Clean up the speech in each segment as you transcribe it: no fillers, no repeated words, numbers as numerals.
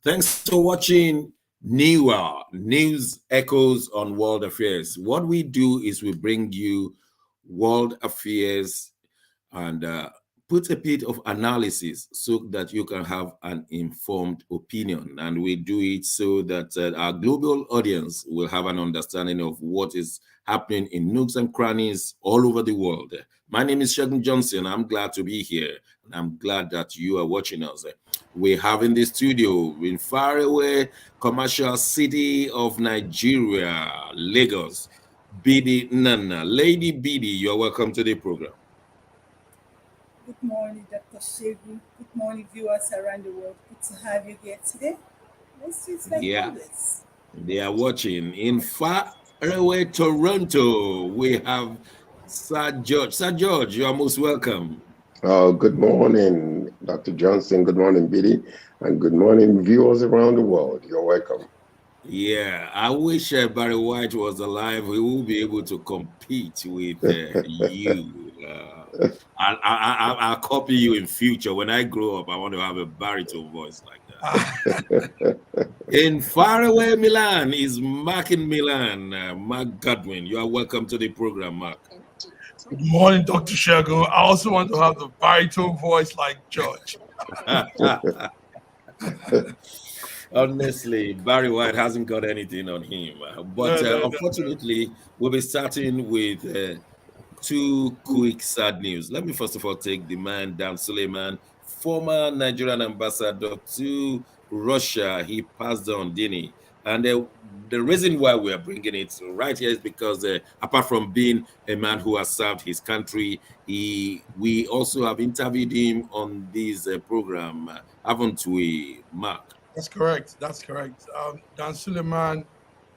Thanks for watching Naira, News Echoes on World Affairs. What we do is we bring you world affairs and put a bit of analysis so that you can have an informed opinion. And we do it so that our global audience will have an understanding of what is happening in nooks and crannies all over the world. My name is Shegun Johnson. I'm glad to be here, and I'm glad that you are watching us. We have in the studio in faraway commercial city of Nigeria, Lagos, Bidi Nana. Lady Bidi, you're welcome to the program. Good morning, Dr. Shegun. Good morning, viewers around the world. Good to have you here today. Let's do it like always. They are watching in faraway Toronto. We have Sir George. Sir George, you are most welcome. Good morning, Dr. Johnson. Good morning, Biddy. And good morning, viewers around the world. You're welcome. Yeah, I wish Barry White was alive. He will be able to compete with you. I'll copy you in future. When I grow up, I want to have a baritone voice like that. In faraway Milan is Mark in Milan. Mark Godwin, you are welcome to the program, Mark. Good morning, Dr. Shegun. I also want to have the baritone voice like George. Honestly, Barry White hasn't got anything on him. But unfortunately, we'll be starting with two quick sad news. Let me first of all take the man, Dan Suleiman, former Nigerian ambassador to Russia. He passed on, didn't he? And the reason why we are bringing it right here is because apart from being a man who has served his country, we also have interviewed him on this program, haven't we, Mark? That's correct. That's correct. Dan Suleiman,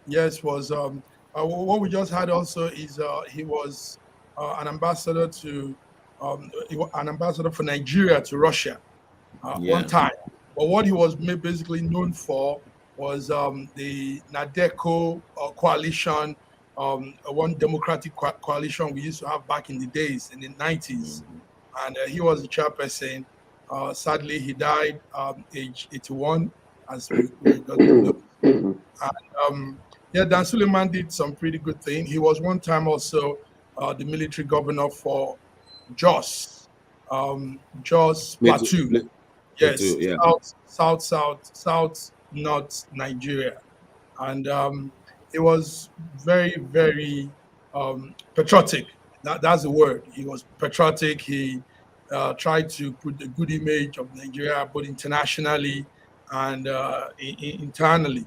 yes, was what we just had also is he was an ambassador for Nigeria to Russia one time. But what he was basically known for was the NADECO coalition, one democratic coalition we used to have back in the days, in the 90s. And he was the chairperson. Sadly, he died age 81, as we got to know. And, Dan Suleiman did some pretty good things. He was one time also the military governor for Jos Plateau. Yes, yeah. South North Nigeria. And it was very, very patriotic. That's the word. He was patriotic. He tried to put the good image of Nigeria both internationally and internally.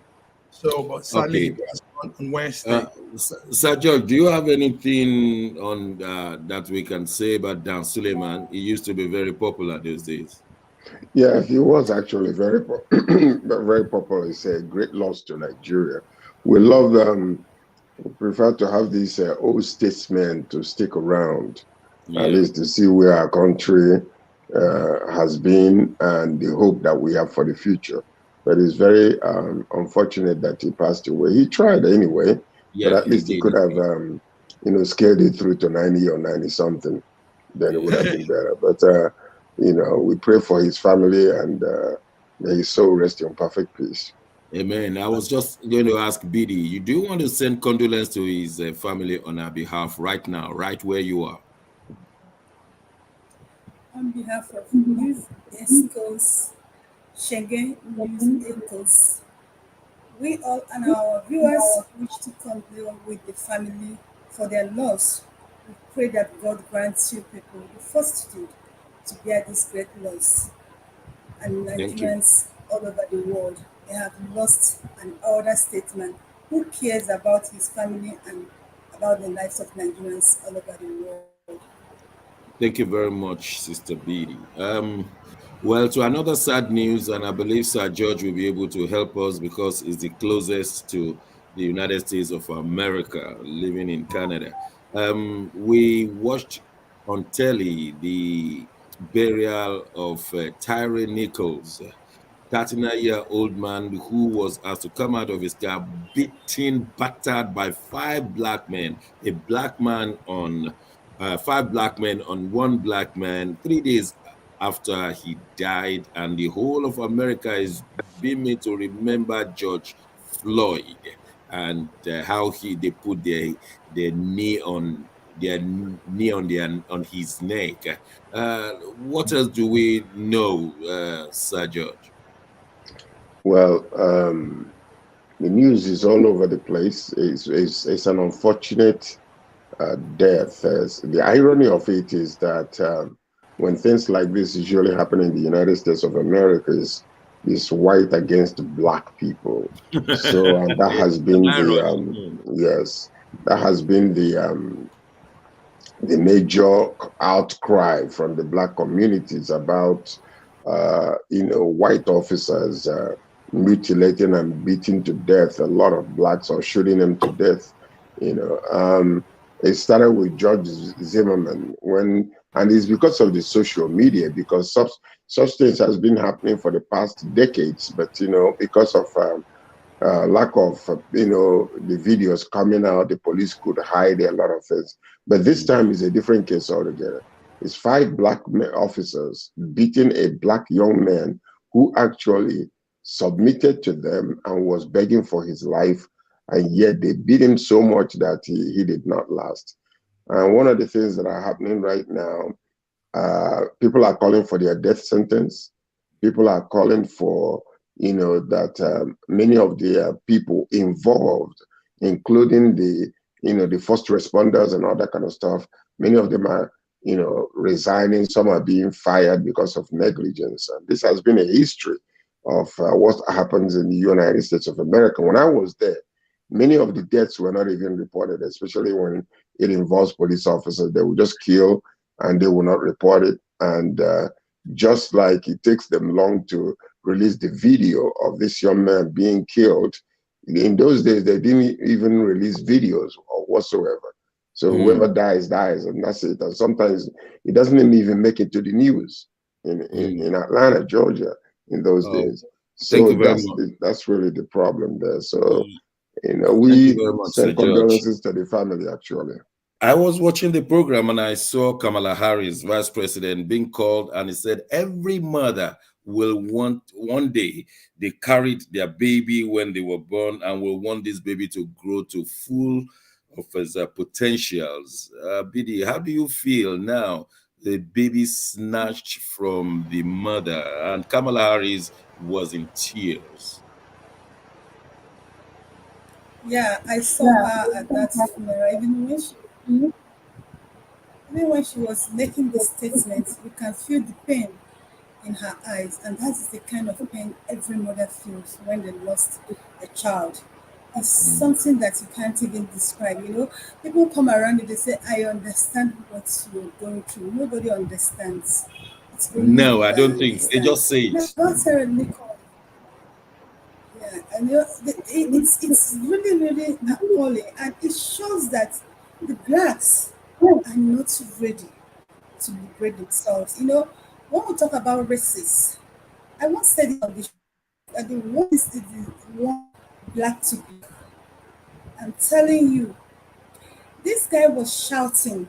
So, but sadly, it was on Wednesday. Sir George, do you have anything on that we can say about Dan Suleiman? He used to be very popular those days. Yeah, he was actually very popular. It's a great loss to Nigeria. We love we prefer to have these old statesmen to stick around, at least to see where our country has been and the hope that we have for the future. But it's very unfortunate that he passed away. He tried anyway, but at least he could have, scaled it through to 90 or 90 something. Then it would have been better. But we pray for his family and may his soul rest in perfect peace. Amen. I was just going to ask Bidi, you do want to send condolences to his family on our behalf right now, right where you are? On behalf of News Echoes, Shegun News Echoes, we all and our viewers wish to condole with the family for their loss. We pray that God grants you people the fortitude to bear this great loss. And Nigerians all over the world, they have lost an elder statesman who cares about his family and about the lives of Nigerians all over the world. Thank you very much, Sister Bidi. Well, to another sad news, and I believe Sir George will be able to help us because he's the closest to the United States of America, living in Canada. We watched on telly the burial of Tyre Nichols, 39-year-old man who was asked to come out of his car, battered by five black men, five black men on one black man, 3 days after he died, and the whole of America is being made to remember George Floyd and how they put their knee on on his neck. What else do we know, Sir George? Well, the news is all over the place. It's an unfortunate death. The irony of it is that when things like this usually happen in the United States of America, is white against black people. So that has been yes, that has been the major outcry from the black communities about white officers mutilating and beating to death a lot of blacks or shooting them to death. It started with George Zimmerman and it's because of the social media, because such things has been happening for the past decades, but because of lack of the videos coming out, the police could hide a lot of things. But this time is a different case altogether. It's 5 black officers beating a black young man who actually submitted to them and was begging for his life, and yet they beat him so much that he did not last. And one of the things that are happening right now, people are calling for their death sentence. People are calling for that many of the people involved, including the first responders and all that kind of stuff, many of them are resigning. Some are being fired because of negligence. And this has been a history of what happens in the United States of America. When I was there, many of the deaths were not even reported, especially when it involves police officers. They will just kill and they will not report it. And just like it takes them long to release the video of this young man being killed, in those days, they didn't even release videos or whatsoever. So whoever dies, dies, and that's it. And sometimes it doesn't even make it to the news in Atlanta, Georgia, in those days. So that's really the problem there. So, we send condolences to the family, actually. I was watching the program and I saw Kamala Harris, Vice President, being called, and he said every mother will want one day they carried their baby when they were born and will want this baby to grow to full of his potentials. Bidi, how do you feel now? The baby snatched from the mother, and Kamala Harris was in tears. Yeah, I saw her at that funeral. Even when she was making the statement, you can feel the pain in her eyes, and that is the kind of pain every mother feels when they lost a child. It's something that you can't even describe. People come around you, they say, I understand what you're going through. Nobody understands. It's only No, you I that don't think they understand. just say it. Now, about Sarah Nicole, yeah, and it's really, really appalling, and it shows that the blacks are not ready to liberate themselves. When we talk about races, I once said it on the show that the one is the one black to black. I'm telling you, this guy was shouting.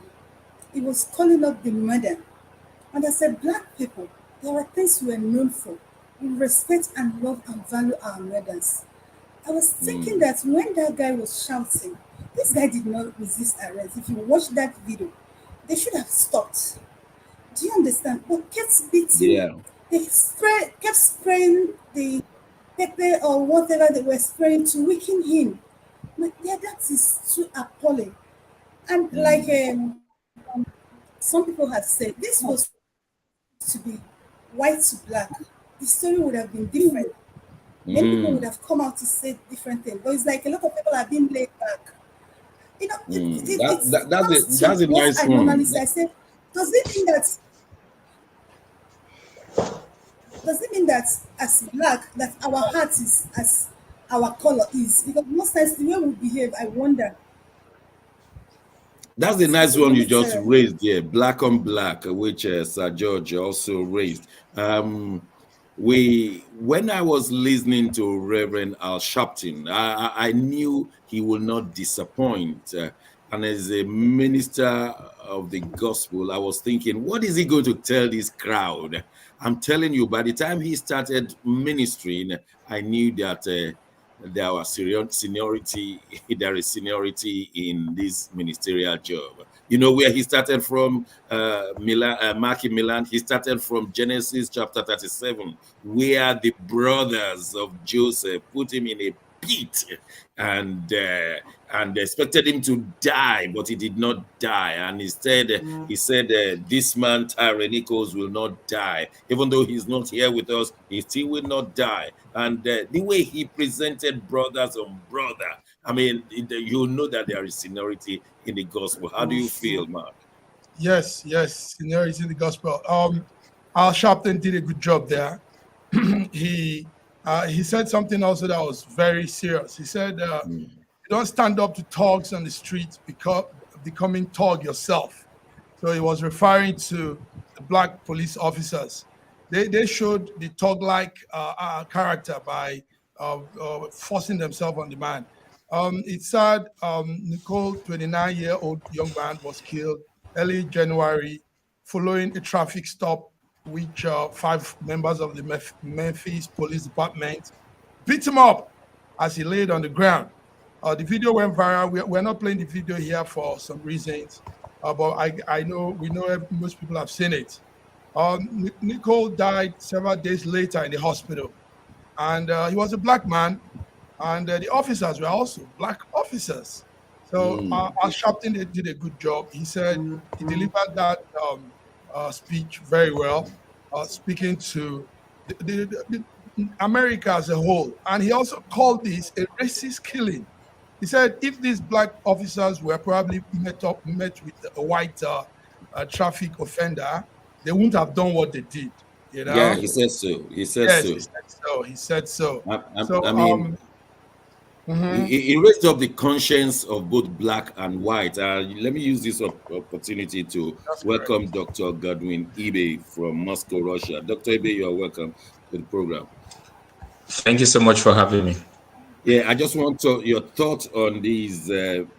He was calling up the mother. And I said, black people, there are things we are known for. We respect and love and value our mothers. I was thinking that when that guy was shouting, this guy did not resist arrest. If you watch that video, they should have stopped. Do you understand? But kept beating. Yeah. They kept spraying the pepper or whatever they were spraying to weaken him. But yeah, that is too appalling. And like some people have said, this was to be white to black. The story would have been different. Many people would have come out to say different things. But it's like a lot of people are being laid back. That's a nice I one. normally say, I say, does it mean that as black that our heart is as our color is? Because most times the way we behave, I wonder. That's the nice one you just Sarah. raised there, black on black, which Sir George also raised. When I was listening to Reverend Al Sharpton, I knew he will not disappoint. and as a minister of the gospel, I was thinking, what is he going to tell this crowd? I'm telling you, by the time he started ministering, I knew that there was seniority. There is seniority in this ministerial job. You know where he started from, Mark in Milan? He started from Genesis chapter 37, where the brothers of Joseph put him in a pit and expected him to die, but he did not die. And instead, he said, this man, Tyre Nichols, will not die. Even though he's not here with us, he still will not die. And the way he presented brothers on brother, I mean, you know that there is seniority in the gospel. How do you feel, Mark? Yes, seniority in the gospel. Al Sharpton did a good job there. He said something also that was very serious. He said, you don't stand up to thugs on the streets because becoming thug yourself. So he was referring to the black police officers. They showed the thug-like character by forcing themselves on the man. It's sad. Nicole, 29-year-old young man, was killed early January following a traffic stop, which 5 members of the Memphis Police Department beat him up as he laid on the ground. The video went viral. We're not playing the video here for some reasons, but I know we know most people have seen it. Nicole died several days later in the hospital, and he was a black man, and the officers were also black officers. So Al Sharpton did a good job. He said he delivered that speech very well, speaking to the America as a whole. And he also called this a racist killing. He said if these black officers were probably met with a white traffic offender, they wouldn't have done what they did. You know? Yeah, he said so. He said yes, so. He said so. I mean, he raised up the conscience of both black and white. Let me use this opportunity to welcome Dr. Godwin Ibe from Moscow, Russia. Dr. Ibe, you are welcome to the program. Thank you so much for having me. Yeah, I just want your thoughts on these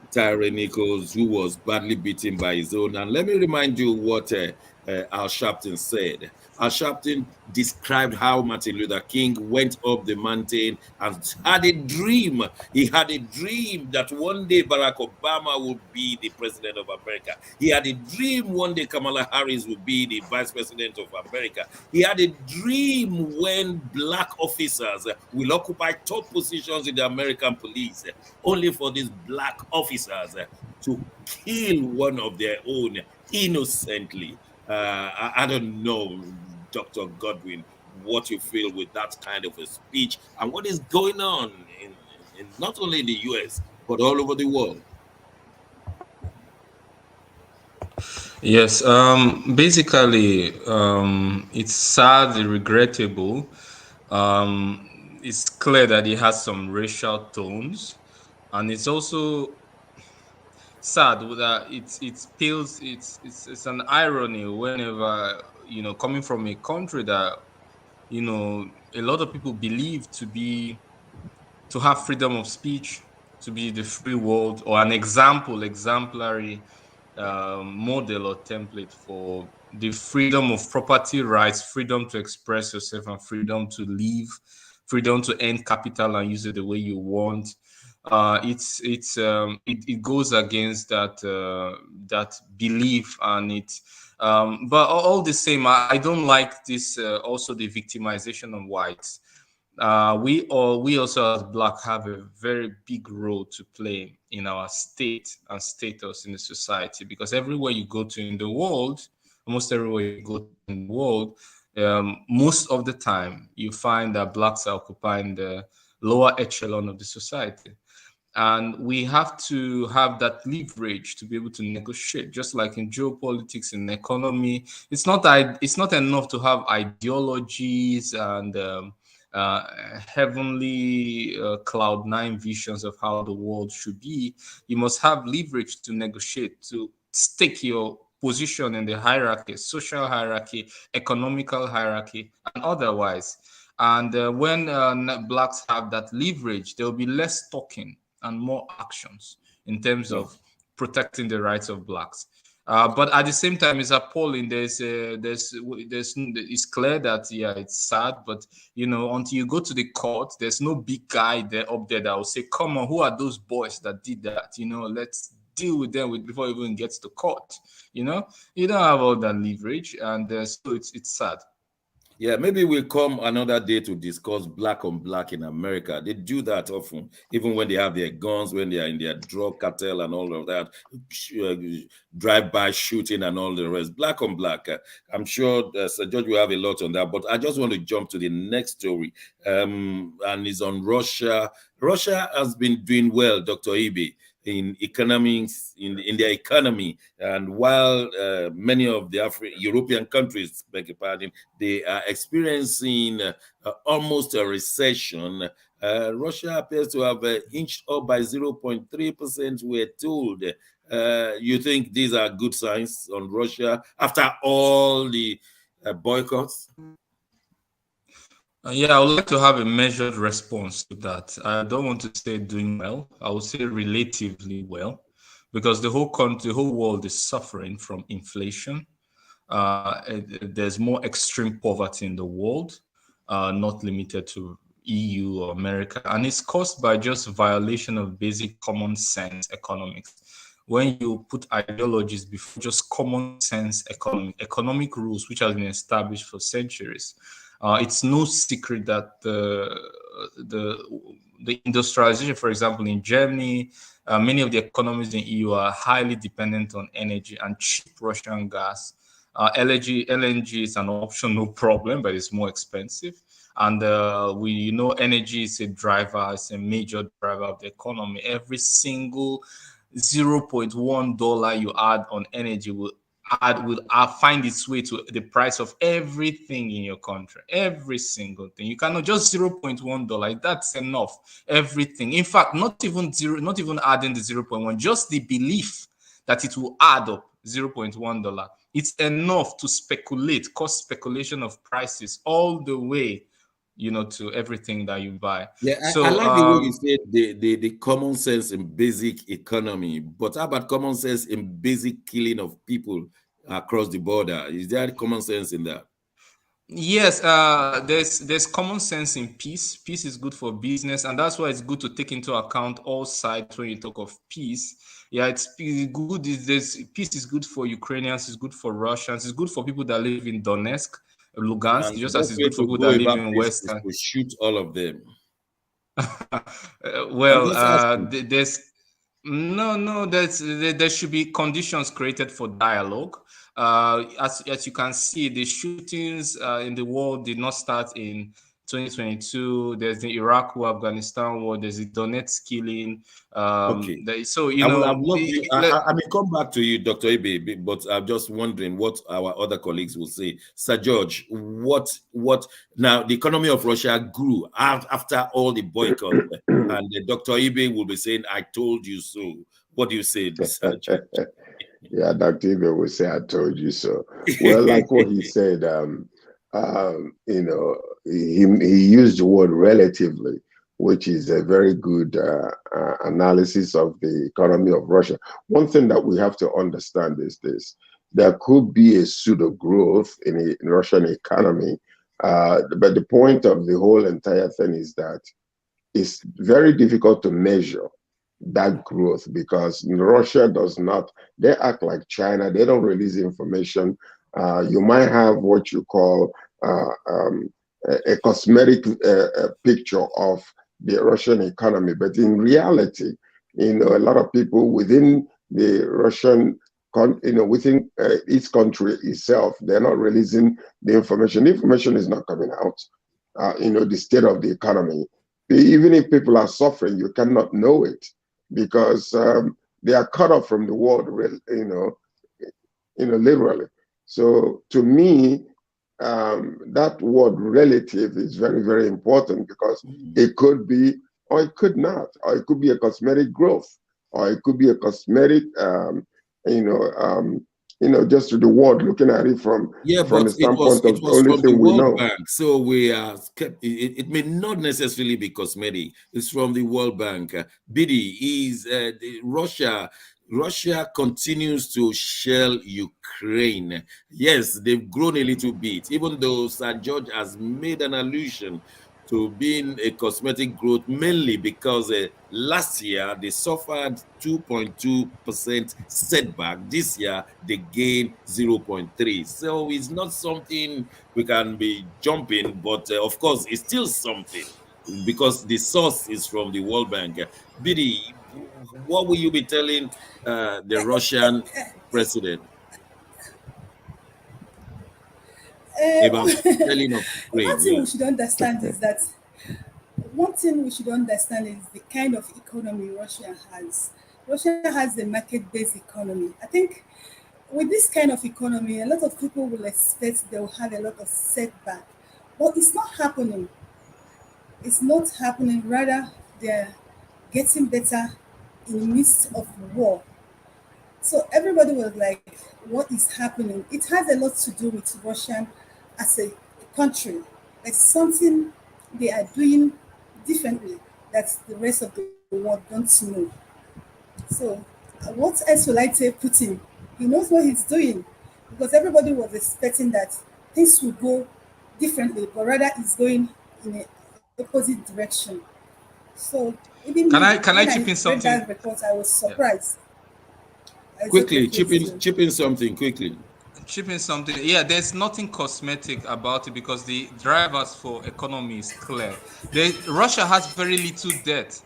Tyre Nichols, who was badly beaten by his own. And let me remind you what Al Sharpton said. Al Sharpton described how Martin Luther King went up the mountain and had a dream. He had a dream that one day Barack Obama would be the president of America. He had a dream one day Kamala Harris would be the vice president of America. He had a dream when black officers will occupy top positions in the American police, only for these black officers to kill one of their own innocently. I don't know, Dr. Godwin, what you feel with that kind of a speech and what is going on in not only in the US, but all over the world. Yes, basically, it's sad and regrettable. It's clear that it has some racial tones, and it's also sad that it's an irony whenever, coming from a country that, a lot of people believe to have freedom of speech, to be the free world, or an exemplary model or template for the freedom of property rights, freedom to express yourself, and freedom to live, freedom to earn capital and use it the way you want. It goes against that belief, and but all the same, I don't like this also the victimization of whites. We also as black have a very big role to play in our state and status in the society, because everywhere you go to in the world, almost everywhere you go in the world, most of the time you find that blacks are occupying the lower echelon of the society. And we have to have that leverage to be able to negotiate, just like in geopolitics and economy. It's not enough to have ideologies and heavenly cloud9 visions of how the world should be. You must have leverage to negotiate, to stake your position in the hierarchy, social hierarchy, economical hierarchy, and otherwise. And when blacks have that leverage, there will be less talking and more actions in terms of protecting the rights of blacks. But at the same time, it's appalling. It's clear that it's sad, but until you go to the court, there's no big guy there up there that will say, "Come on, who are those boys that did that? Let's deal with them before it even gets to court." You don't have all that leverage, and so it's sad. Yeah, maybe we'll come another day to discuss black on black in America. They do that often, even when they have their guns, when they are in their drug cartel and all of that, drive-by shooting and all the rest. Black on black. I'm sure Sir George will have a lot on that, but I just want to jump to the next story, and it's on Russia. Russia has been doing well, Dr. Ibe, in economics, in their economy, and while many of the European countries, beg your pardon, they are experiencing almost a recession, Russia appears to have inched up by 0.3%, we're told. You think these are good signs on Russia after all the boycotts? Yeah, I would like to have a measured response to that. I don't want to say doing well. I would say relatively well, because the whole country, the whole world is suffering from inflation. There's more extreme poverty in the world, not limited to EU or America, and it's caused by just violation of basic common sense economics. When you put ideologies before just common sense economic rules, which have been established for centuries. It's no secret that the industrialization, for example, in Germany, many of the economies in EU are highly dependent on energy and cheap Russian gas. LNG is an option, no problem, but it's more expensive. And we know energy is a driver, it's a major driver of the economy. Every single $0.1 you add on energy will find its way to the price of everything in your country. Every single thing. You cannot just $0.1. That's enough. Everything. In fact, not even adding the 0.1, just the belief that it will add up $0.1. It's enough to cause speculation of prices all the way, to everything that you buy. Yeah, so I like the way you said the common sense in basic economy, but how about common sense in basic killing of people across the border? Is there common sense in that? Yes, there's common sense in peace. Peace is good for business, and that's why it's good to take into account all sides when you talk of peace. Yeah, it's good. Peace is good for Ukrainians, it's good for Russians, it's good for people that live in Donetsk, Lugansk, And just the as best it's way good for to people go that live about in this is Western. to shoot all of them. Well, I'm just asking. there should be conditions created for dialogue. As you can see, the shootings in the world did not start in 2022. There's the Iraq war, Afghanistan war. There's the Donetsk killing. Okay. So I would love you. I may come back to you, Dr. Ibe, but I'm just wondering what our other colleagues will say. Sir George, what now? The economy of Russia grew after all the boycott, and Dr. Ibe will be saying, "I told you so." What do you say, Sir George? Yeah, Dr. Ibe will say, "I told you so." Well, like what he said, he used the word relatively, which is a very good analysis of the economy of Russia. One thing that we have to understand is this: there could be a pseudo growth in the Russian economy, but the point of the whole entire thing is that it's very difficult to measure that growth because Russia does not, they act like China, they don't release information. You might have what you call a cosmetic picture of the Russian economy, but in reality, a lot of people within the Russian, within each country itself, they're not releasing the information. The information is not coming out. The state of the economy. Even if people are suffering, you cannot know it because they are cut off from the world, literally. So to me, that word relative is very, very important because it could be, or it could not, or it could be a cosmetic growth, or it could be a cosmetic, just to the world looking at it from the standpoint of the only thing we know. Bank. So we are kept. It may not necessarily be cosmetic. It's from the World Bank. Bidi is Russia. Russia continues to shell Ukraine. Yes, they've grown a little bit, even though Sir George has made an allusion to being a cosmetic growth, mainly because last year they suffered 2.2% setback. This year they gained 0.3. So it's not something we can be jumping, but of course it's still something because the source is from the World Bank. Bidi, what will you be telling the Russian president about selling of one Ukraine? thing Yeah. we should understand is that one thing we should understand is the kind of economy Russia has. Russia has a market-based economy. I think with this kind of economy, a lot of people will expect they will have a lot of setback, but it's not happening. It's not happening. Rather, they're getting better in the midst of war. So everybody was like, what is happening? It has a lot to do with Russian as a country. There's something they are doing differently that the rest of the world don't know. So what else will I say Putin? He knows what he's doing because everybody was expecting that things will go differently, but rather it's going in a opposite direction. So even Can me, I when chip I in read something? that report, I was Yeah. surprised. It's okay, Quickly, please do. chip in something quickly. Chipping something. Yeah, there's nothing cosmetic about it because the drivers for economy is clear. Russia has very little debt.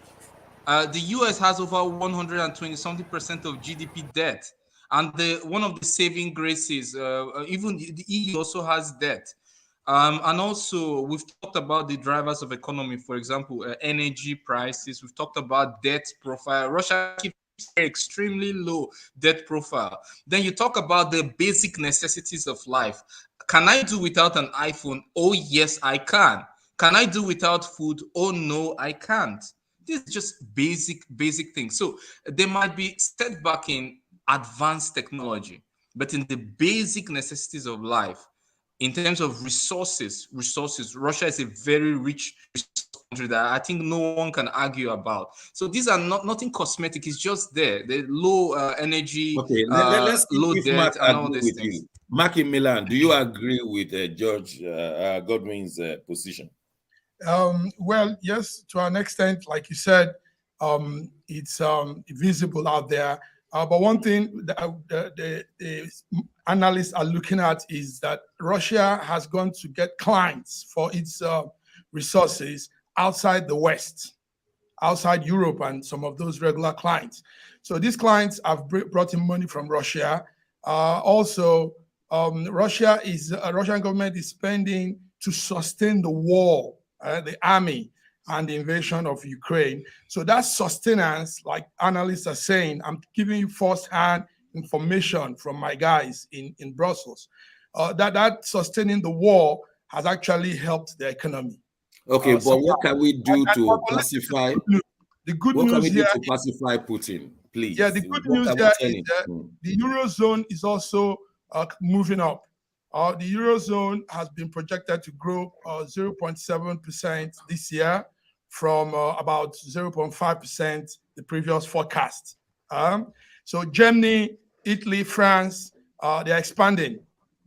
The US has over 120 something percent of GDP debt, and the one of the saving graces, even the EU also has debt. And also, we've talked about the drivers of economy, for example, energy prices. We've talked about debt profile. Russia keeps extremely low debt profile. Then you talk about the basic necessities of life. Can I do without an iPhone? Oh, yes, I can. Can I do without food? Oh, no, I can't. This is just basic things. So there might be setback in advanced technology, but in the basic necessities of life, in terms of resources, Russia is a very rich country that I think no one can argue about. So these are nothing cosmetic. It's just there. The low energy, Okay, let's see low if Mark debt, and all agree these with things. you. Mark in Milan, do you agree with George Godwin's position? Well, yes, to an extent, like you said, it's visible out there. But one thing that the analysts are looking at is that Russia has gone to get clients for its resources outside the West, outside Europe, and some of those regular clients. So these clients have brought in money from Russia. Also, Russian government is spending to sustain the war, the army, and the invasion of Ukraine. So that sustenance, like analysts are saying, I'm giving you first-hand information from my guys in Brussels, that sustaining the war has actually helped the economy. Okay, but what can we do to And pacify? the good What can news we do here, to pacify Putin, yeah, please? the good What news can we here tell is him? that the Eurozone is also moving up. The Eurozone has been projected to grow 0.7% this year from about 0.5% the previous forecast. So Germany, Italy, France, they're expanding.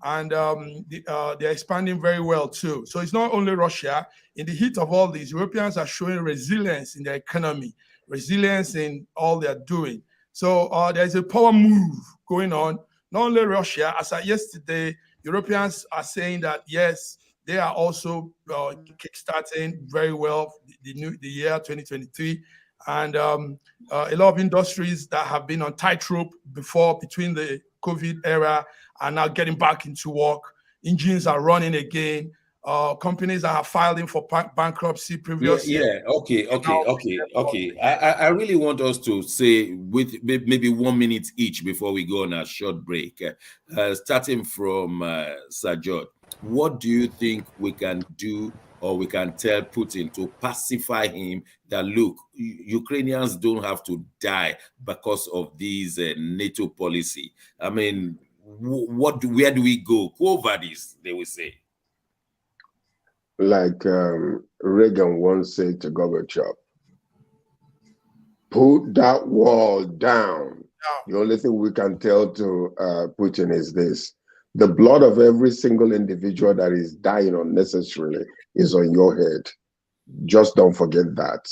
And they're expanding very well too. So it's not only Russia. In the heat of all these, Europeans are showing resilience in their economy, resilience in all they're doing. So there's a power move going on. Not only Russia, as of yesterday, Europeans are saying that yes, they are also kickstarting very well the year 2023, and a lot of industries that have been on tightrope before between the COVID era are now getting back into work. Engines are running again. Companies that have filed in for bankruptcy previously. Okay. I really want us to say with maybe 1 minute each before we go on a short break. Starting from Sir George, what do you think we can do or we can tell Putin to pacify him that look, Ukrainians don't have to die because of these NATO policy? I mean, where do we go? Go over this, they will say. Like Reagan once said to Gorbachev, put that wall down. The only thing we can tell to Putin is this: the blood of every single individual that is dying unnecessarily is on your head. Just don't forget that.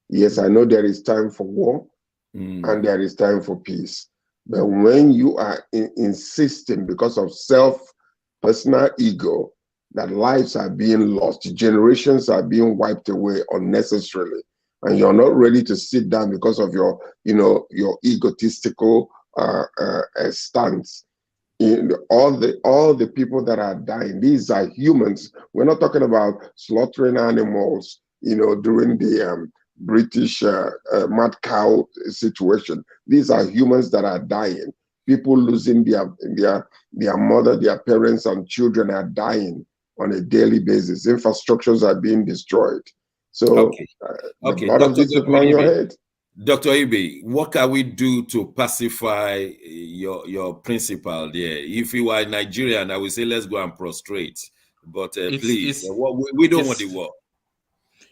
Yes, I know there is time for war and there is time for peace. But when you are insisting because of personal ego, that lives are being lost, generations are being wiped away unnecessarily, and you're not ready to sit down because of your egotistical stance. All the people that are dying, these are humans. We're not talking about slaughtering animals, during the British mad cow situation. These are humans that are dying. People losing their mother, their parents, and children are dying on a daily basis. Infrastructures are being destroyed. So the blood of these people on your head. Dr. Ibe, what can we do to pacify your principal there? If you are Nigerian, I would say let's go and prostrate. But please, we don't want the war.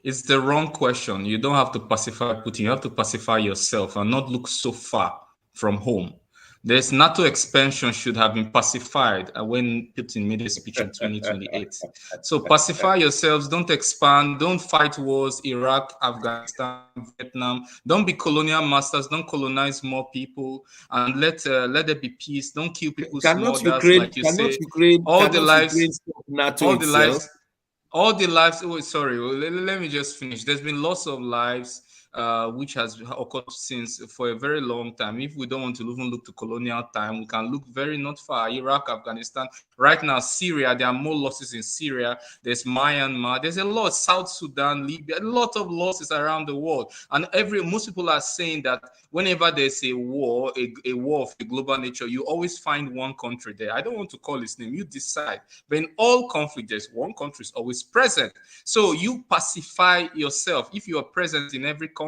It's the wrong question. You don't have to pacify Putin. You have to pacify yourself and not look so far from home. There's NATO expansion should have been pacified when Putin made a speech in 2028. So pacify yourselves. Don't expand. Don't fight wars. Iraq, Afghanistan, Vietnam. Don't be colonial masters. Don't colonize more people. And let there be peace. Don't kill people's mothers, like you say. All the lives. Oh, sorry. Let me just finish. There's been lots of lives. Which has occurred since for a very long time. If we don't want to even look to colonial time, we can look very not far. Iraq, Afghanistan, right now, Syria, there are more losses in Syria. There's Myanmar, there's a lot, South Sudan, Libya, a lot of losses around the world. And most people are saying that whenever there's a war, a war of a global nature, you always find one country there. I don't want to call its name, you decide. But in all conflict, there's one country is always present. So you pacify yourself if you are present in every conflict.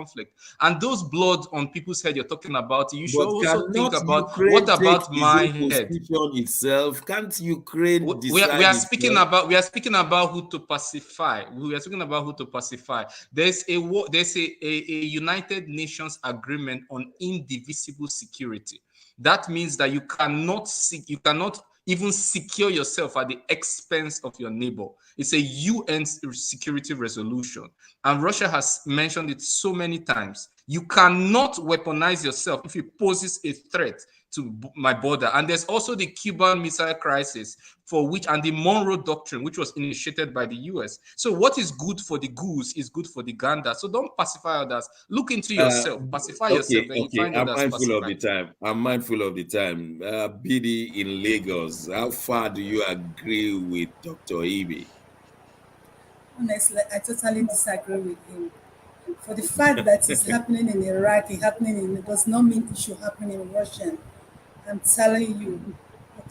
And those blood on people's head you're talking about, you should also think about Ukraine what about my head itself? Can't Ukraine decide? We are speaking about who to pacify. We are speaking about who to pacify. There's a United Nations agreement on indivisible security. That means that you cannot even secure yourself at the expense of your neighbor. It's a UN security resolution. And Russia has mentioned it so many times. You cannot weaponize yourself if it poses a threat to my border. And there's also the Cuban Missile Crisis, and the Monroe Doctrine, which was initiated by the US. So what is good for the goose is good for the gander. So don't pacify others. Look into yourself. Pacify yourself. Then you find I'm mindful of the time. I'm mindful of the time. BD in Lagos, how far do you agree with Dr. Ibe? Honestly, I totally disagree with him. For the fact that it's happening in Iraq, it does not mean it should happen in Russia. I'm telling you,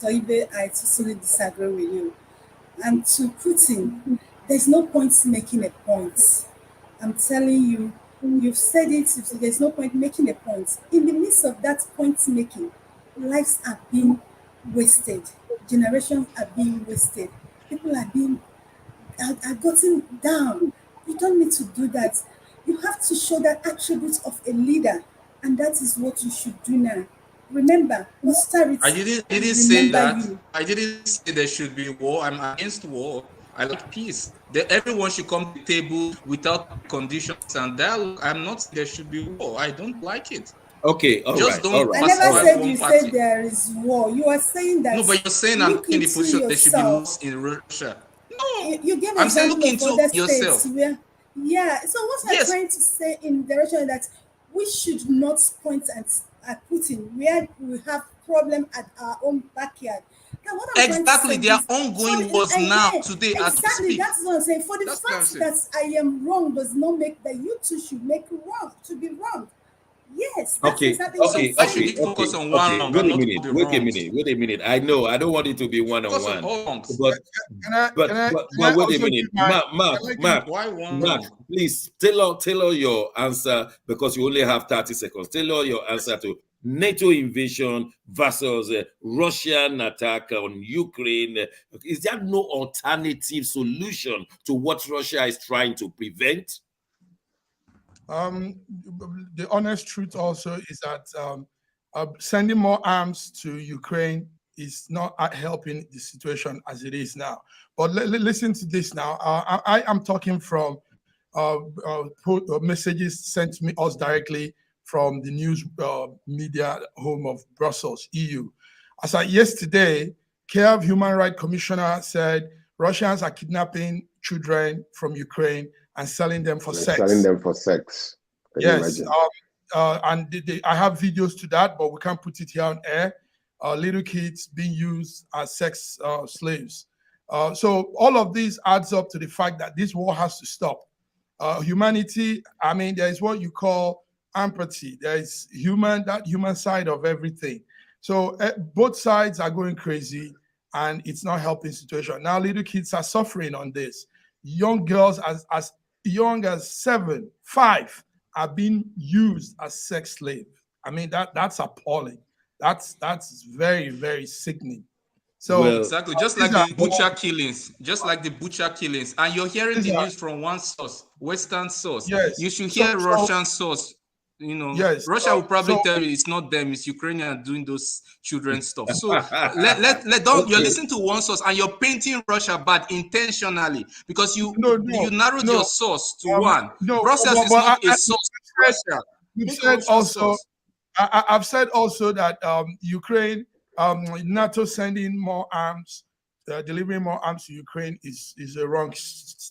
Dr. Ibe, I totally disagree with you. And to Putin, there's no point making a point. I'm telling you, you've said it, there's no point making a point. In the midst of that point making, lives are being wasted. Generations are being wasted. People are gotten down. You don't need to do that. You have to show that attribute of a leader, and that is what you should do now. Remember, austerity. I didn't say that. I didn't say there should be war. I'm against war. I like peace. Everyone should come to the table without conditions and dialogue. I'm not saying there should be war. I don't like it. Okay, all right. I never said you said there is war. You are saying that. No, but you're saying I'm in the position there should be laws in Russia. No, you gave I'm saying look into yourself. So what I'm trying to say in the direction that we should not point at Putin where we have problem at our own backyard. Now, exactly, there are ongoing wars now today. Exactly, that's what I'm saying. For the fact that I am wrong does not make that you two should be wrong. Yes. Okay. Focus on one. Wait a minute. I know. I don't want it to be one-on-one. But wait a minute. Mark, please tailor your answer because you only have 30 seconds. Tailor your answer to NATO invasion versus Russian attack on Ukraine. Is there no alternative solution to what Russia is trying to prevent? The honest truth also is that sending more arms to Ukraine is not helping the situation as it is now. But listen to this now. I am talking from messages sent to us directly from the news media home of Brussels, EU. As of yesterday, Kyiv Human Rights Commissioner said Russians are kidnapping children from Ukraine and selling them for sex. Selling them for sex. Can yes. You imagine? And I have videos to that, but we can't put it here on air. Little kids being used as sex slaves. So all of this adds up to the fact that this war has to stop. Humanity, I mean, there is what you call empathy. There is that human side of everything. So both sides are going crazy, and it's not helping situation. Now little kids are suffering on this. Young girls as young as 7, 5 are being used as sex slaves. I mean, that's appalling. That's very, very sickening. So exactly, just like the butcher killings, and you're hearing the news from one source, Western source. Yes. You should hear Russian source. You know, yes. Russia will probably tell you it's not them, it's Ukrainians doing those children stuff. So don't you're listening to one source and you're painting Russia bad intentionally because you narrowed your source to one. Brussels is not a source. Russia. I've said also that Ukraine, NATO sending more arms, delivering more arms to Ukraine is a wrong.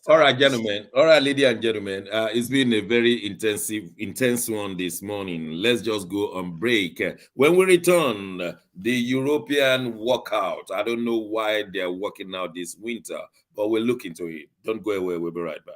All right, gentlemen. All right, ladies and gentlemen. It's been a very intense one this morning. Let's just go on break. When we return, the European walkout. I don't know why they're walking out this winter, but we'll look into it. Don't go away. We'll be right back.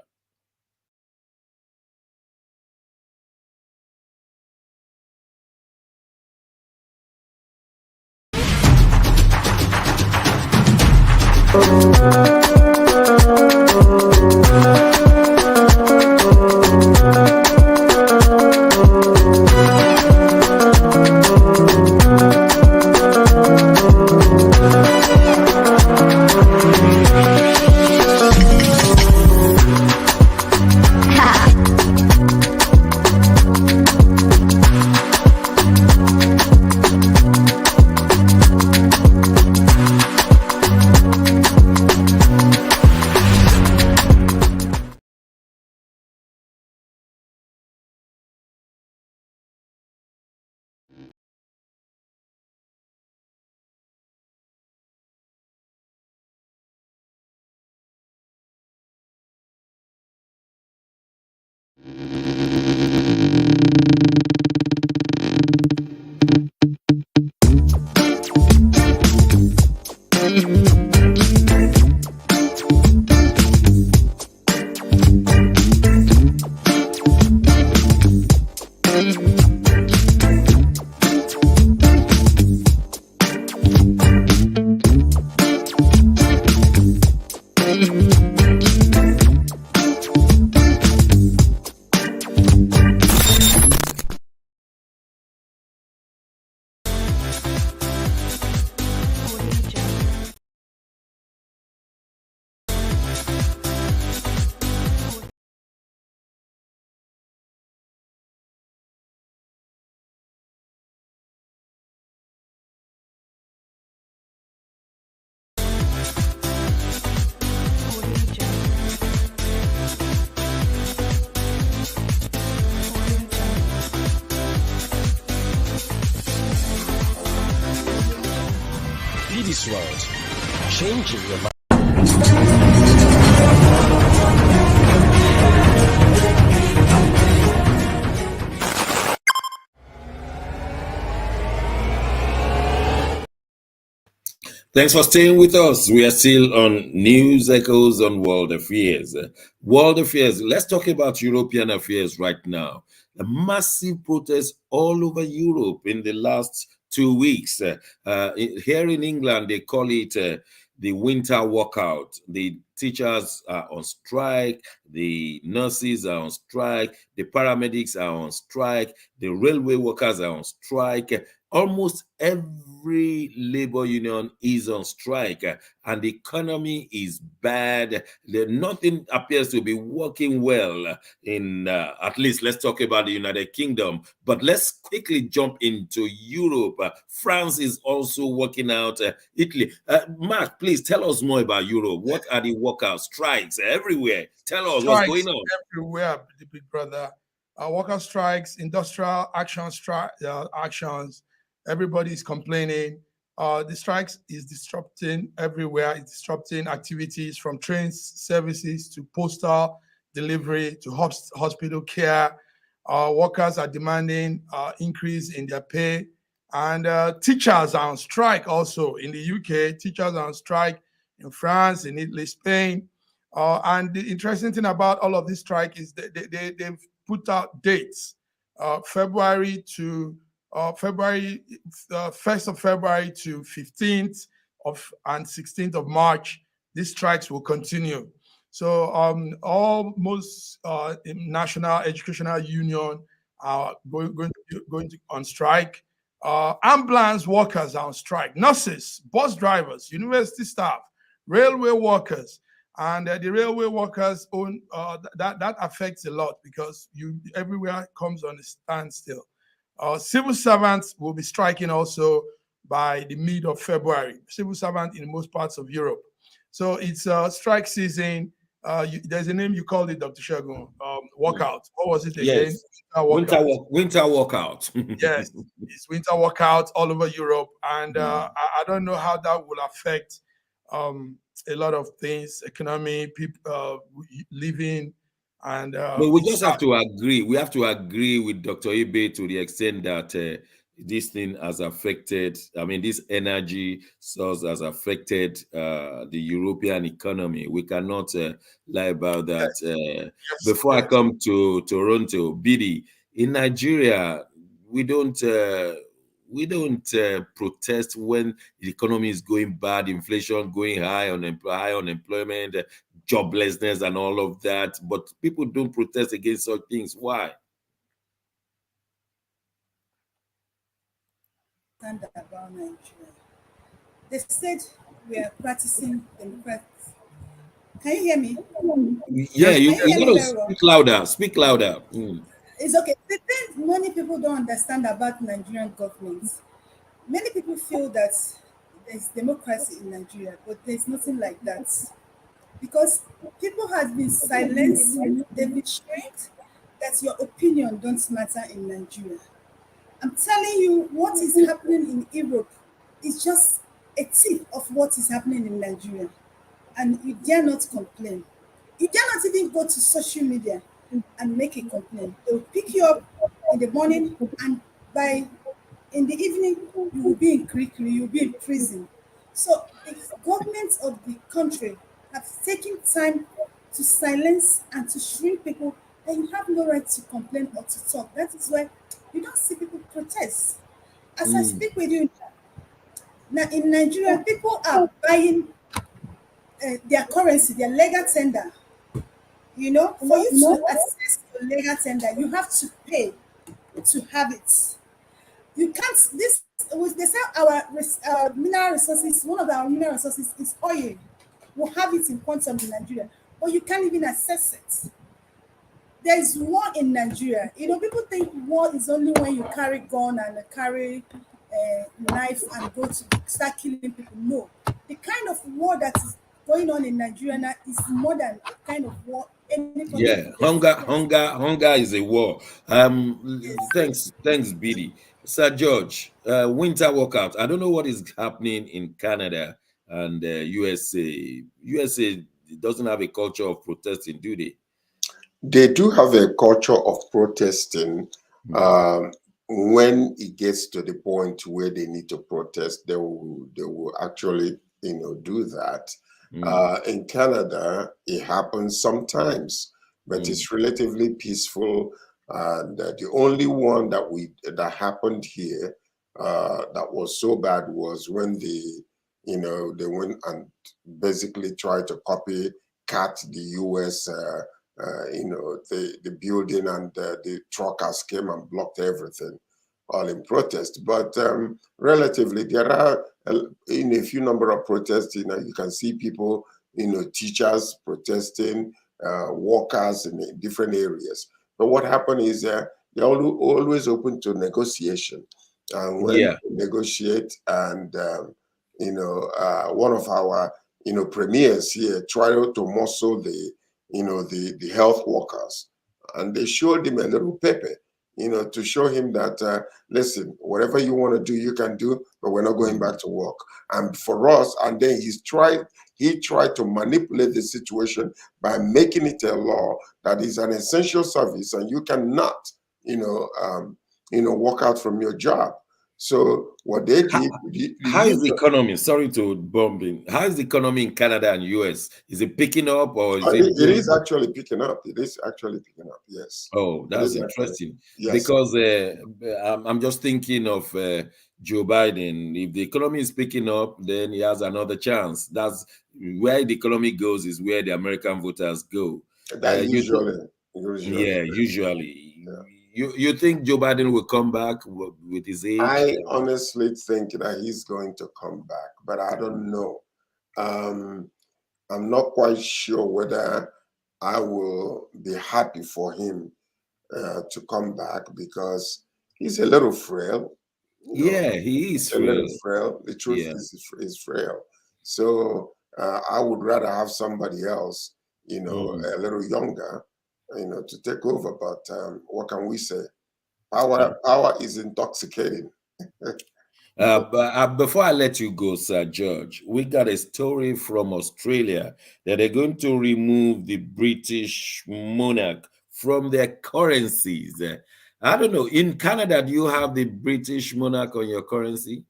This world, changing your mind. Thanks for staying with us. We are still on News Echoes on World Affairs. World Affairs, let's talk about European affairs right now. A massive protest all over Europe in the last 2 weeks. Here in England, they call it the winter walkout. The teachers are on strike, the nurses are on strike, the paramedics are on strike, the railway workers are on strike. Almost every every labor union is on strike, and the economy is bad. Nothing appears to be working well in, at least let's talk about the United Kingdom. But let's quickly jump into Europe. France is also working out. Italy. Mark, please tell us more about Europe. What are the walkouts? Strikes everywhere. Tell us what's going on. Everywhere, the big brother. Worker strikes, industrial actions. Everybody's complaining. The strikes is disrupting everywhere. It's disrupting activities from train services to postal delivery to hospital care. Workers are demanding increase in their pay. And teachers are on strike also in the UK. Teachers are on strike in France, in Italy, Spain. And the interesting thing about all of this strike is they've put out dates, February 1st of February to 15th and 16th of March. These strikes will continue. So almost national educational union are going on strike. Ambulance workers are on strike. Nurses, bus drivers, university staff, railway workers. And the railway workers own that affects a lot because everywhere comes on a standstill. Civil servants will be striking also by the mid of February. Civil servants in most parts of Europe. So it's strike season. There's a name you called it, Dr. Shogun. Walkout. What was it again? Yes. Winter walkout. Yes, it's winter walkout all over Europe, and I don't know how that will affect a lot of things, economy, people living, and but we just have to agree. We have to agree with Dr. Ibe to the extent that this thing has affected, I mean, this energy source has affected the European economy. We cannot lie about that. Before I come to Toronto, BD, in Nigeria, we don't protest when the economy is going bad, inflation going high unemployment, joblessness, and all of that. But people don't protest against such things. Why? About Nigeria, they said we are practicing democracy. Can you hear me? Yeah, you got to speak louder. Speak louder. It's okay. The thing many people don't understand about Nigerian government, many people feel that there's democracy in Nigeria, but there's nothing like that. Because people have been silenced, they've been trained that your opinion don't matter in Nigeria. I'm telling you, what is happening in Europe is just a tip of what is happening in Nigeria. And you dare not complain. You dare not even go to social media and make a complaint. They'll pick you up in the morning, and in the evening, you will be in Kirikiri, you'll be in prison. So the government of the country have taken time to silence and to shrink people, then you have no right to complain or to talk. That is why you don't see people protest. As I speak with you now, in Nigeria, people are buying their currency, their legal tender. You know, for you to access your legal tender, you have to pay to have it. You can't. They say our mineral resources. One of our mineral resources is oil. We'll have it in quantum in Nigeria, but you can't even access it. There is war in Nigeria. You know, people think war is only when you carry gun and carry knife and go to start killing people. No, the kind of war that is going on in Nigeria now is more than the kind of war. Yeah, hunger is a war. Thanks, BD. Sir George, winter walkout. I don't know what is happening in Canada and USA. USA doesn't have a culture of protesting, do they? They do have a culture of protesting. When it gets to the point where they need to protest, they will actually, do that. In Canada, it happens sometimes, but it's relatively peaceful. And the only one that happened here that was so bad was when they went and basically tried to cut the U.S. The building, and the truckers came and blocked everything. all in protest. But relatively, there are in a few number of protests. You can see people, teachers protesting, workers in different areas. But what happened is they're always open to negotiation. And when they negotiate, and one of our premiers here tried to muscle the health workers, and they showed him a little pepper, to show him that listen, whatever you want to do, you can do, but we're not going back to work. And for us, and then he tried to manipulate the situation by making it a law that is an essential service, and you cannot, walk out from your job. So what they did. How is the economy? Sorry to bump in. How is the economy in Canada and US? Is it picking up, or is it? It is actually picking up. It is actually picking up. Yes. Oh, that's interesting. Yes. Because I'm just thinking of Joe Biden. If the economy is picking up, then he has another chance. That's where the economy goes. Is where the American voters go. Usually. Yeah, usually. Yeah. You think Joe Biden will come back with his age? I honestly think that he's going to come back, but I don't know. I'm not quite sure whether I will be happy for him to come back, because he's a little frail. Yeah, he is frail. A little frail. The truth is frail. So I would rather have somebody else, a little younger, to take over. But what can we say? Power is intoxicating. But before I let you go, Sir George, we got a story from Australia that they're going to remove the British monarch from their currencies. I don't know. In Canada, do you have the British monarch on your currency?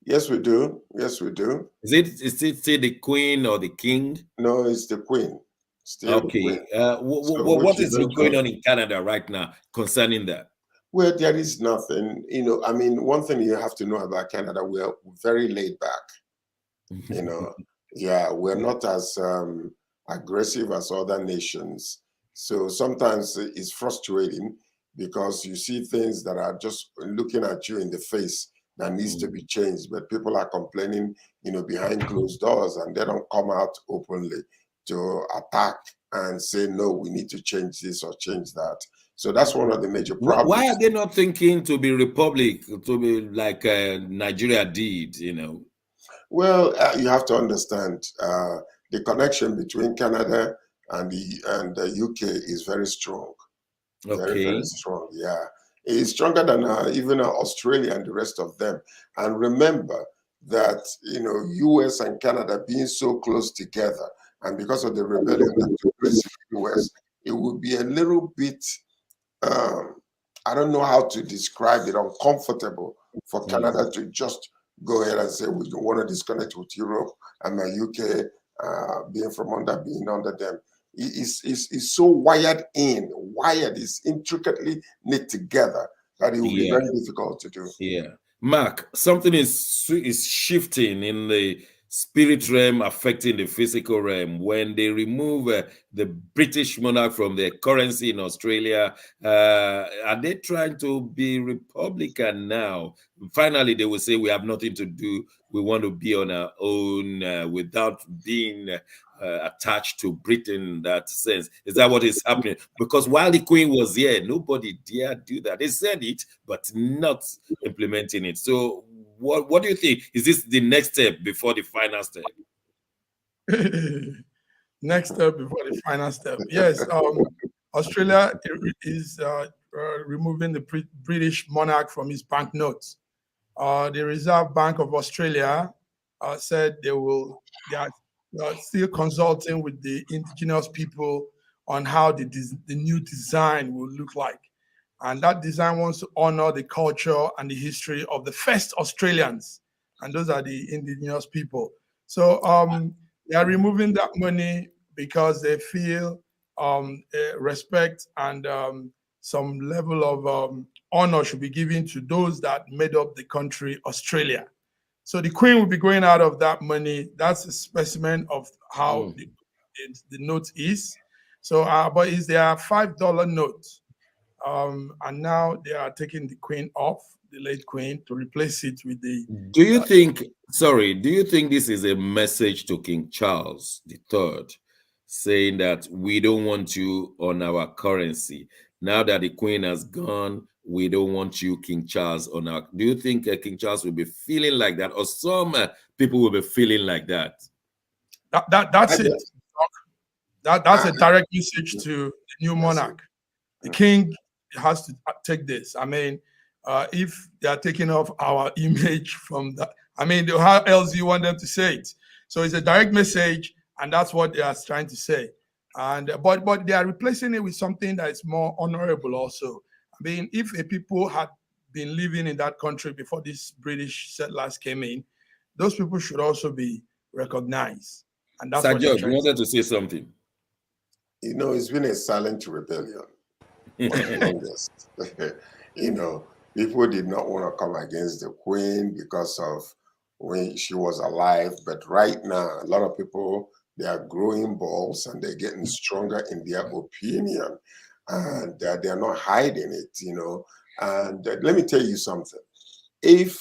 Yes, we do. Yes, we do. Is it still the Queen or the King? No, it's the Queen. Still okay. What is going on in Canada right now concerning that? Well, there is nothing. One thing you have to know about Canada, we're very laid back. Yeah, we're not as aggressive as other nations. So sometimes it's frustrating, because you see things that are just looking at you in the face that needs to be changed, but people are complaining, behind closed doors, and they don't come out openly to attack and say, no, we need to change this or change that. So that's one of the major problems. Why are they not thinking to be republic, to be like Nigeria did, Well, you have to understand the connection between Canada and the UK is very strong. Okay. Very, very strong, yeah. It's stronger than even Australia and the rest of them. And remember that, US and Canada being so close together, and because of the rebellion that took place in the US, it would be a little bit, I don't know how to describe it, uncomfortable for Canada to just go ahead and say, we don't want to disconnect with Europe, and the UK being under them. It's so wired, it's intricately knit together that it will be very difficult to do. Yeah. Mark, something is shifting in the spirit realm, affecting the physical realm. When they remove the British monarch from their currency in Australia, are they trying to be Republican now? Finally, they will say, we have nothing to do. We want to be on our own without being attached to Britain in that sense. Is that what is happening? Because while the Queen was here, nobody dared do that. They said it, but not implementing it. So what do you think? Is this the next step before the final step? Next step before the final step. Yes, Australia is removing the British monarch from his banknotes. The Reserve Bank of Australia said they are still consulting with the indigenous people on how the new design will look like. And that design wants to honor the culture and the history of the first Australians. And those are the indigenous people. So they are removing that money because they feel respect and some level of honor should be given to those that made up the country, Australia. So the Queen will be going out of that money. That's a specimen of how the note is. So, but is there a $5 note? and now they are taking the queen off, the late queen, to replace it with the. Do you think? Sorry, do you think this is a message to King Charles III, saying that we don't want you on our currency now that the queen has gone? We don't want you, King Charles, on our. Do you think King Charles will be feeling like that, or some people will be feeling like that? That's it. That's a direct message to the new monarch. The king has to take this. I mean, if they are taking off our image from that, I mean, how else do you want them to say it? So it's a direct message, and that's what they are trying to say. And but they are replacing it with something that is more honorable also. I mean, if a people had been living in that country before these British settlers came in, those people should also be recognized. And that's Sir what George, you wanted to say something. You know, it's been a silent rebellion for the longest. You know, people did not want to come against the queen because of when she was alive. But right now, a lot of people, they are growing balls and they're getting stronger in their opinion. And they're not hiding it, you know. And let me tell you something. If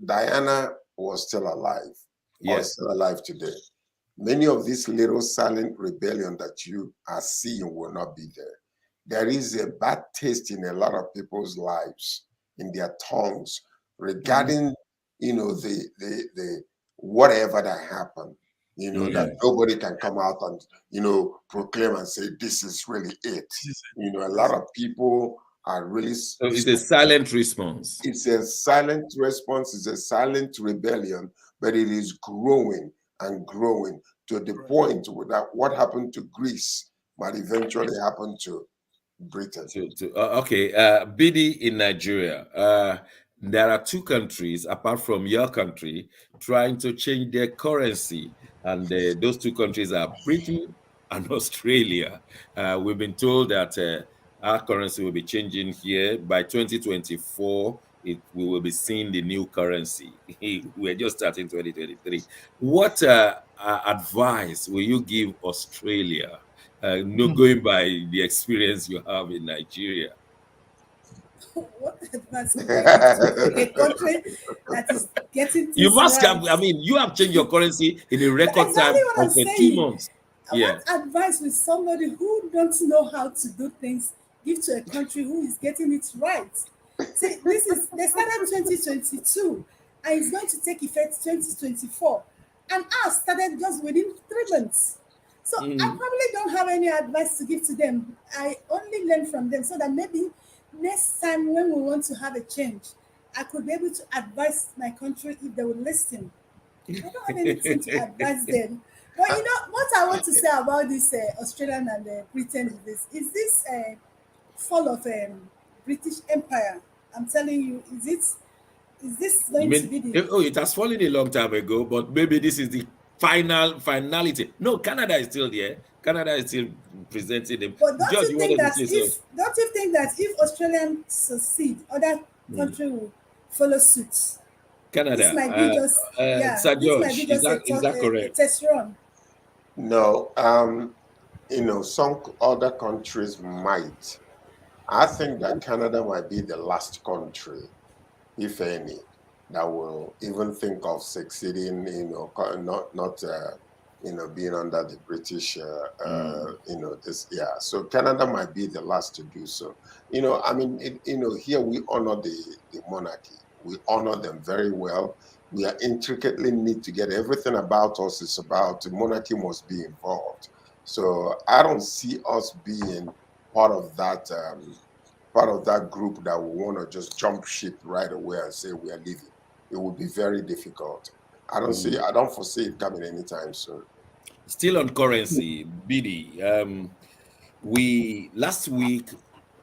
Diana was still alive, or still alive today, many of these little silent rebellion that you are seeing will not be there. There is a bad taste in a lot of people's lives, in their tongues, regarding, you know, the whatever that happened, you know, that nobody can come out and, you know, proclaim and say, this is really it. You know, a lot of people are really. So it's a silent response. It's a silent response, it's a silent rebellion, but it is growing and growing to the point that what happened to Greece might eventually happen to Britain. Okay, BD in Nigeria, there are two countries apart from your country trying to change their currency, and those two countries are Britain and Australia. We've been told that our currency will be changing here by 2024. We will be seeing the new currency. We're just starting 2023. What advice will you give Australia, going by the experience you have in Nigeria? What advice would I give to a country that is getting things You must right? have, I mean, you have changed your currency in a record exactly time of 2 months. What advice will somebody who don't know how to do things give to a country who is getting it right? See, they started 2022 and it's going to take effect 2024. And ours started just within 3 months. So I probably don't have any advice to give to them. I only learn from them so that maybe next time when we want to have a change, I could be able to advise my country if they would listen. I don't have anything to advise them. But you know, what I want to say about this Australian and Britain is this fall of British Empire. I'm telling you, is this going to be the... Oh, it has fallen a long time ago, but maybe this is the finality. No, Canada is still there. Canada is still presenting them. But don't you think that if Australians succeed, other countries will follow suit? Canada. This might be just Sir George, is that correct? A test run. No, you know, some other countries might. I think that Canada might be the last country, if any, that will even think of succeeding, you know, not you know, being under the British, you know, So Canada might be the last to do so. You know, I mean, you know, here we honor the monarchy. We honor them very well. We are intricately knit together. Everything about us is about the monarchy must be involved. So I don't see us being part of that group that will want to just jump ship right away and say we are leaving. It would be very difficult. I don't foresee it coming anytime soon. Still on currency, BD. We last week,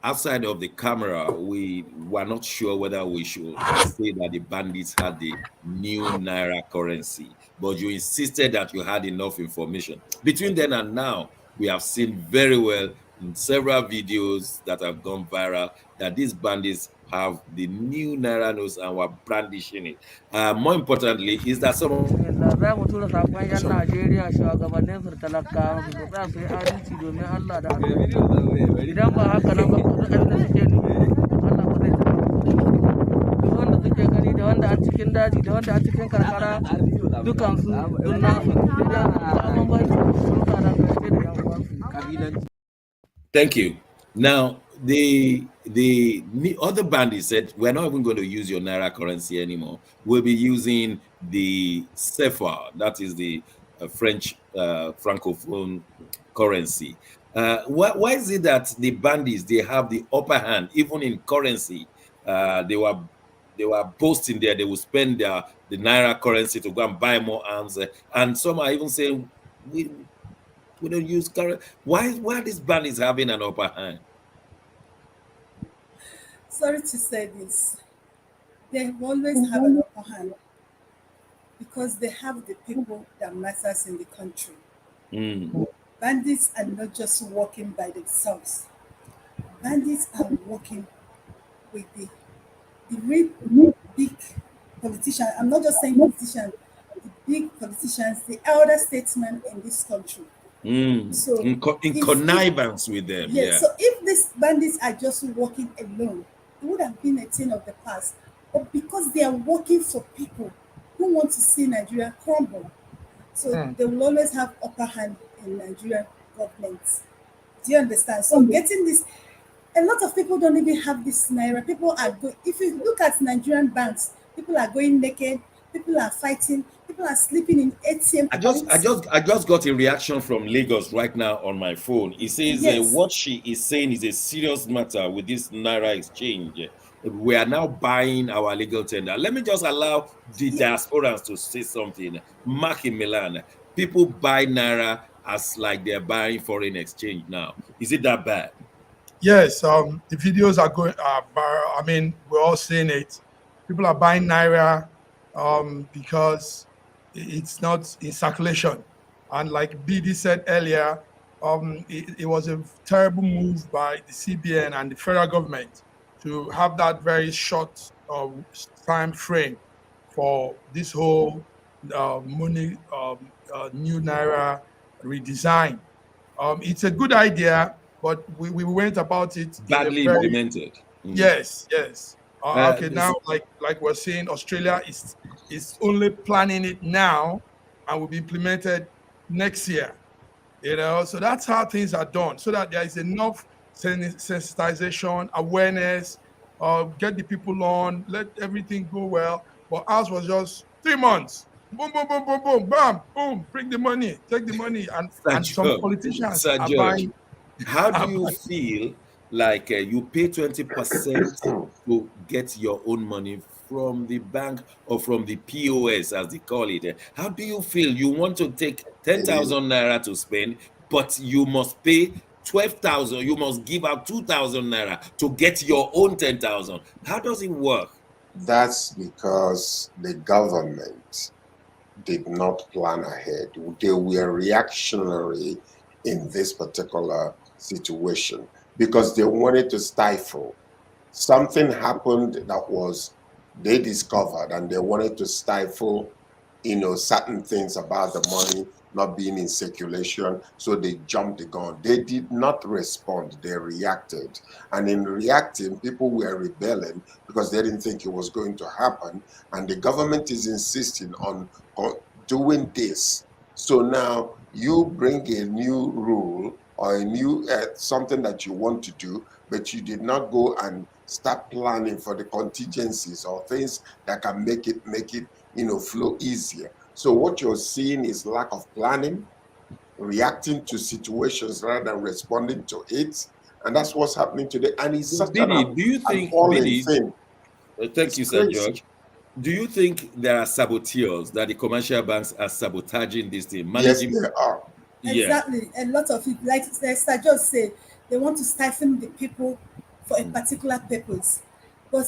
outside of the camera, we were not sure whether we should say that the bandits had the new Naira currency, but you insisted that you had enough information. Between then and now, we have seen very well several videos that have gone viral that these bandits have the new Naira notes and were brandishing it. More importantly, is that some za mu tura sakon 'yan Najeriya shugabannin su talakawa su tsaya su yi adalci domin Allah da Allah. Idan ba haka nan ba su abin da suke nufi Allah ba zai taɓa. Duk wanda suke gani da wanda a cikin daji da wanda a cikin karkara dukansu dun nasu. Thank you. Now, the other bandits said, we're not even going to use your Naira currency anymore. We'll be using the CFA, that is the French Francophone currency. Why is it that the bandits, they have the upper hand, even in currency? They were boasting there, they will spend the Naira currency to go and buy more arms. And some are even saying, we don't use currency. Why are these bandits having an upper hand? Sorry to say this. They always have an upper hand because they have the people that matters in the country. Bandits are not just walking by themselves. Bandits are working with the real big politicians. I'm not just saying politicians, the big politicians, the elder statesmen in this country. So in connivance with them. Yeah. So if these bandits are just working alone, it would have been a thing of the past. But because they are working for people who want to see Nigeria crumble, so they will always have upper hand in Nigerian government. Do you understand? So getting this, a lot of people don't even have this Naira. People are going. If you look at Nigerian banks, people are going naked. People are fighting. People are sleeping in ATM. I just got a reaction from Lagos right now on my phone. It says what she is saying is a serious matter with this Naira exchange. We are now buying our legal tender. Let me just allow the diasporans to say something. Mark in Milan, people buy Naira as like they're buying foreign exchange now. Is it that bad? Yes, the videos are going. I mean, we're all seeing it. People are buying Naira because it's not in circulation, and like BD said earlier, it was a terrible move by the CBN and the federal government to have that very short time frame for this whole money new Naira redesign. It's a good idea, but we went about it badly implemented. Yes. Okay, now like we're saying, Australia is only planning it now and will be implemented next year. So that's how things are done, so that there is enough sensitization, awareness, get the people on, let everything go well. But ours was just 3 months. Boom, boom, boom, boom, boom, bam, boom, bring the money, take the money, and some politicians are buying. How do you feel like you pay 20% to get your own money from the bank or from the POS, as they call it? How do you feel? You want to take 10,000 Naira to spend, but you must pay 12,000. You must give out 2,000 Naira to get your own 10,000. How does it work? That's because the government did not plan ahead. They were reactionary in this particular situation because they wanted to stifle. Something happened that was they discovered, and they wanted to stifle, certain things about the money not being in circulation, so they jumped the gun. They did not respond, they reacted. And in reacting, people were rebelling because they didn't think it was going to happen. And the government is insisting on doing this. So now you bring a new rule or a new something that you want to do, but you did not go and start planning for the contingencies or things that can make it flow easier. So what you're seeing is lack of planning, reacting to situations rather than responding to it, and that's what's happening today. And it's such an appalling thing. Thank you, Sir George. Do you think there are saboteurs, that the commercial banks are sabotaging this thing? Yes, they are. Exactly. A lot of it, like Sir George said, they want to stifle the people for a particular purpose. But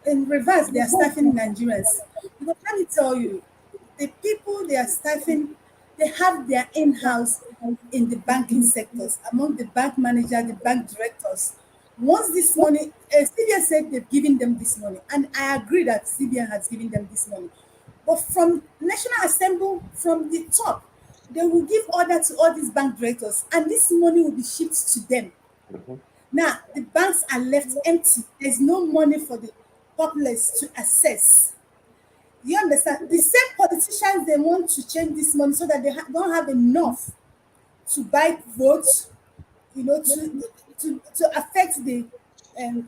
in reverse, they are stifling Nigerians. Because let me tell you, the people they are stifling, they have their in-house in the banking sectors, among the bank manager, the bank directors. Once this money, CBN said they've given them this money, and I agree that CBN has given them this money. But from National Assembly, from the top, they will give order to all these bank directors, and this money will be shipped to them. Now, the banks are left empty. There's no money for the populace to access. You understand? The same politicians, they want to change this money so that they don't have enough to buy votes, to affect the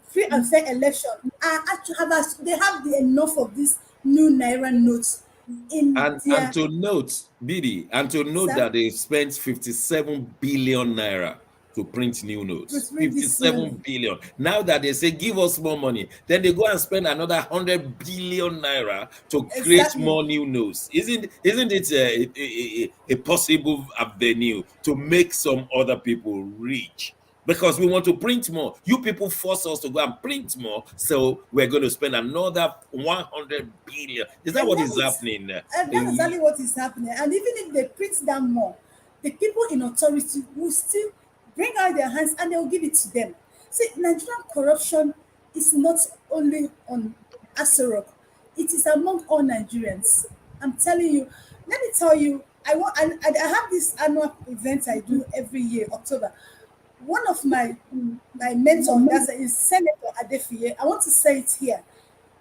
free and fair election. Actually they have the enough of this new Naira notes in And their. to note, Bidi, and to note Sir? that they spent 57 billion naira to print new notes. To print this 57 money. billion. Now that they say give us more money, then they go and spend another 100 billion naira to create Exactly. more new notes. Isn't it a possible avenue to make some other people rich? Because we want to print more. You people force us to go and print more, so we're going to spend another 100 billion. Is that And what that is is- happening? And that's exactly what is happening. And even if they print down more, the people in authority will still bring out their hands and they will give it to them. See, Nigerian corruption is not only on Asorok, it is among all Nigerians. I'm telling you. Let me tell you, I have this annual event I do every year, October. One of my mentors, is Senator Adefie. I want to say it here.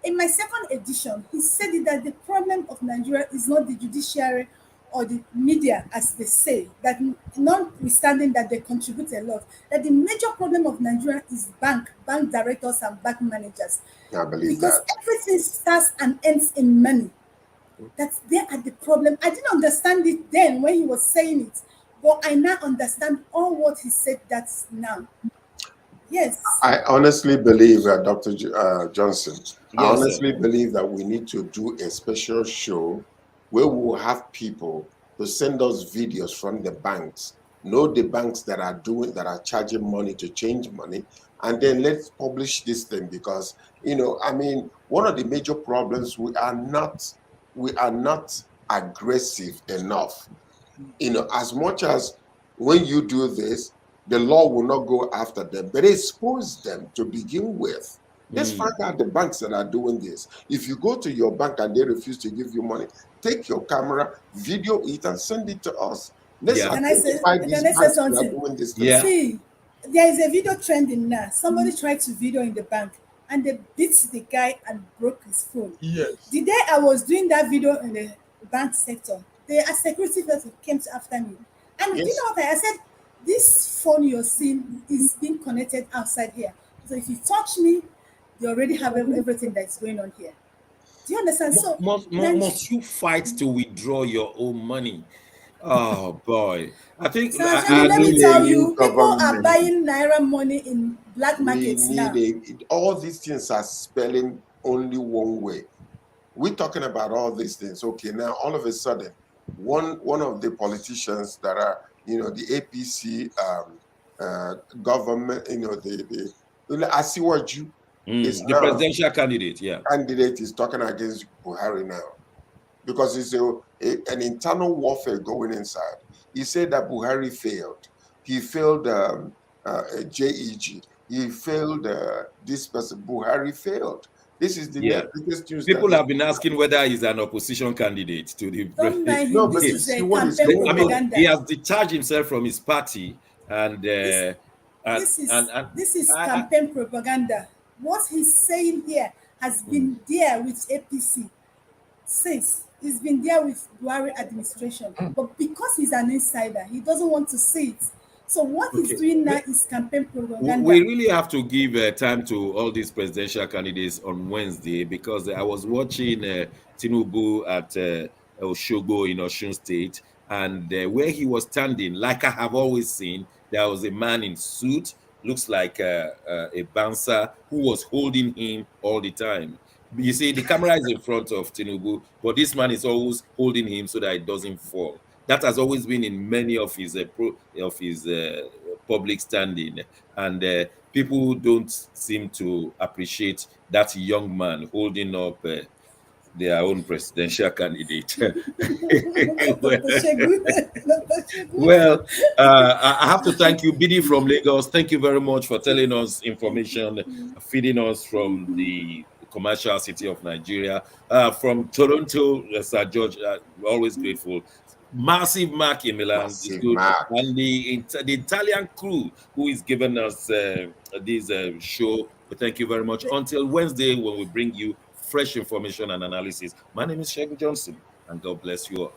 In my second edition, he said it that the problem of Nigeria is not the judiciary or the media, as they say, that notwithstanding that they contribute a lot, that the major problem of Nigeria is bank directors and bank managers. I believe Because that. everything starts and ends in money. That's there at the problem. I didn't understand it then when he was saying it, but I now understand all what he said. That's now. Yes. I honestly believe, Dr. Johnson, I Yes, honestly believe that we need to do a special show where we will have people to send us videos from the banks, know the banks that are charging money to change money, and then let's publish this thing because, one of the major problems, we are not aggressive enough. As much as when you do this, the law will not go after them, but expose them to begin with. Let's find out the banks that are doing this. If you go to your bank and they refuse to give you money, take your camera, video it, and send it to us. Let's Yeah. identify these Can I say banks that are something? doing this thing. Yeah. See, there is a video trending now. Somebody tried to video in the bank and they beat the guy and broke his phone. Yes. The day I was doing that video in the bank sector, the security person came after me. And Yes. you know what I said? This phone you're seeing is being connected outside here. So if you touch me, you already have everything that's going on here. Do you understand? So Must you fight to withdraw your own money? Oh boy, I think So I let me need tell a new you, people are government. buying Naira money in black We markets now. need all these things are spelling only one way. We're talking about all these things. Okay, now all of a sudden, one of the politicians that are, the APC government, I see what you is the presidential candidate, yeah. candidate is talking against Buhari now because it's an internal warfare going inside. He said that Buhari failed. He failed JEG. He failed this person. Buhari failed. This is the biggest news. People have been asking whether he's an opposition candidate to the Don't mind him. No, but This you is see a what is campaign going on. propaganda. he has detached himself from his party, and This is campaign propaganda. What he's saying here has been there with APC since. He's been there with Buhari administration. But because he's an insider, he doesn't want to see it. So what he's doing now is campaign propaganda. we really have to give time to all these presidential candidates on Wednesday, because I was watching Tinubu at Oshogo in Osun State, and where he was standing, like I have always seen, there was a man in suit, looks like a bouncer, who was holding him all the time. You see, the camera is in front of Tinubu, but this man is always holding him so that it doesn't fall. That has always been in many of his public standing, and people don't seem to appreciate that young man holding up their own presidential candidate. Well, I have to thank you, Bidi from Lagos. Thank you very much for telling us information, feeding us from the commercial city of Nigeria. From Toronto, Sir George, always grateful. Massive Mark in Milan is Massive good. Mark. And the Italian crew who is giving us this show. Thank you very much. Until Wednesday, when we bring you fresh information and analysis. My name is Shegun Johnson, and God bless you all.